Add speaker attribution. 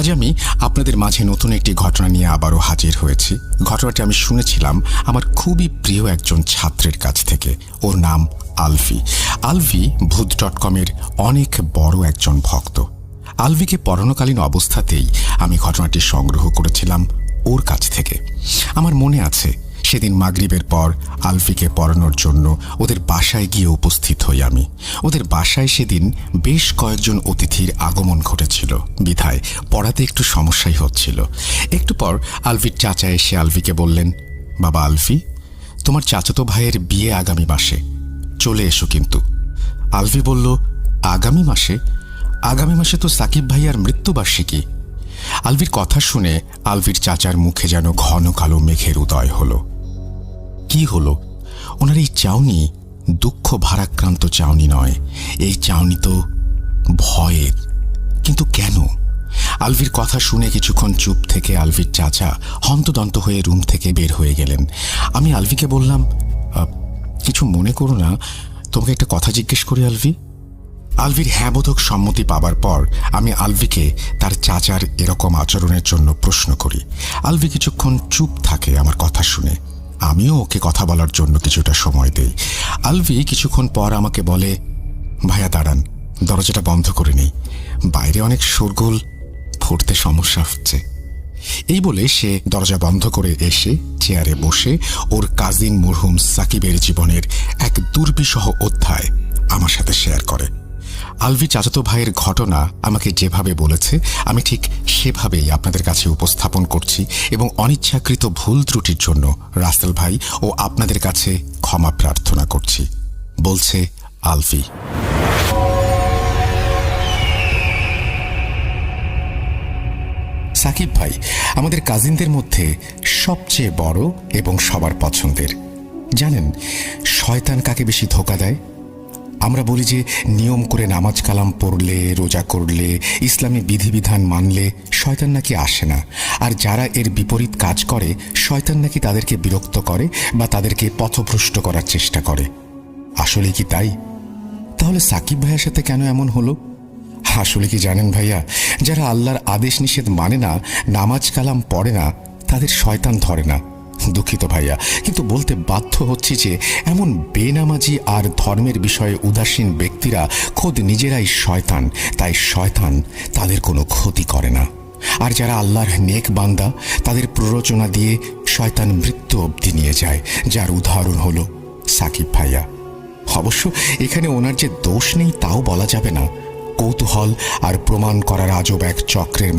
Speaker 1: আজ আমি আপনাদের মাঝে নতুন একটি ঘটনা নিয়ে আবারও হাজির হয়েছি। ঘটনাটি আমি শুনেছিলাম আমার খুবই প্রিয় একজন ছাত্রের কাছ থেকে। ওর নাম আলভি। আলভি ভূত.com-এর অনেক বড় একজন ভক্ত। আলভিকে পড়ানোকালীন অবস্থাতেই আমি ঘটনাটি সংগ্রহ করেছিলাম ওর কাছ থেকে। আমার মনে আছে সেদিন মাগরিবের পর আলভিকে পড়ানোর জন্য ওদের বাসায় গিয়ে উপস্থিত হই আমি। ওদের বাসায় সেদিন বেশ কয়েকজন অতিথির আগমন ঘটেছিল, বিধায় পড়াতে একটু সমস্যাই হচ্ছিল। একটু পর আলভির চাচা এসে আলভিকে বললেন, বাবা আলভি, তোমার চাচাতো ভাইয়ের বিয়ে আগামী মাসে, চলে এসো কিন্তু। আলভি বলল, আগামী মাসে? আগামী মাসে তো সাকিব ভাইয়ার মৃত্যুবার্ষিকী। আলভির কথা শুনে আলভির চাচার মুখে যেন ঘন কালো মেঘের উদয় হলো। কি হলো? ওনার এই চাউনি দুঃখ ভারাক্রান্ত চাউনি নয়, এই চাউনি তো ভয়ের। কিন্তু কেন? আলভির কথা শুনে কিছুক্ষণ চুপ থেকে আলভির চাচা হন্তদন্ত হয়ে রুম থেকে বের হয়ে গেলেন। আমি আলভিকে বললাম, কিছু মনে করো না, তোমাকে একটা কথা জিজ্ঞেস করি আলভি। আলভির হ্যাঁবোধক সম্মতি পাবার পর আমি আলভিকে তার চাচার এরকম আচরণের জন্য প্রশ্ন করি। আলভি কিছুক্ষণ চুপ থাকে আমার কথা শুনে। আমিও ওকে কথা বলার জন্য কিছুটা সময় দেই। আলভি কিছুক্ষণ পর আমাকে বলে, ভাইয়া দাঁড়ান, দরজাটা বন্ধ করে নেই, বাইরে অনেক শোরগোল, পড়তে সমস্যা হচ্ছে। এই বলে সে দরজা বন্ধ করে এসে চেয়ারে বসে ওর কাজিন মরহুম সাকিবের জীবনের এক দুর্বিষহ অধ্যায় আমার সাথে শেয়ার করে। আলভি চাচাতো ভাইয়ের ঘটনা আমাকে যেভাবে বলেছে আমি ঠিক সেভাবেই আপনাদের কাছে উপস্থাপন করছি এবং অনিচ্ছাকৃত ভুল ত্রুটির জন্য রাসেল ভাই ও আপনাদের কাছে ক্ষমা প্রার্থনা করছি। বলছে আলভি। সাকিব ভাই আমাদের কাজিনদের মধ্যে সবচেয়ে বড় এবং সবার পছন্দের। জানেন শয়তান কাকে বেশি ধোঁকা দেয়? আমরা বলি যে নিয়ম করে নামাজ কালাম পড়লে, রোজা করলে, ইসলামী বিধিবিধান মানলে শয়তান নাকি আসে না, আর যারা এর বিপরীত কাজ করে শয়তান নাকি তাদেরকে বিরক্ত করে বা তাদেরকে পথভ্রষ্ট করার চেষ্টা করে। আসলে কি তাই? তাহলে সাকিব ভাইয়ের সাথে কেন এমন হলো? আসলে কি জানেন ভাইয়া, যারা আল্লাহর আদেশ নিষেধ মানে না, নামাজ কালাম পড়ে না, তাদের শয়তান ধরে না। দুঃখিত ভাইয়া, কিন্তু বলতে বাধ্য হচ্ছি যে এমন বেনামাজি আর ধর্মের বিষয়ে উদাসীন ব্যক্তিরা খোদ নিজেরাই শয়তান, তাই শয়তান তাদের কোনো ক্ষতি করে না। আর যারা আল্লাহর নেক বান্দা, তাদের প্ররোচনা দিয়ে শয়তান মৃত্যু অবধি নিয়ে যায়, যার উদাহরণ হলো সাকিব ভাইয়া। অবশ্য এখানে ওনার যে দোষ নেই তাও বলা যাবে না। কৌতূহল আর প্রমাণ করার আজব এক চক্রের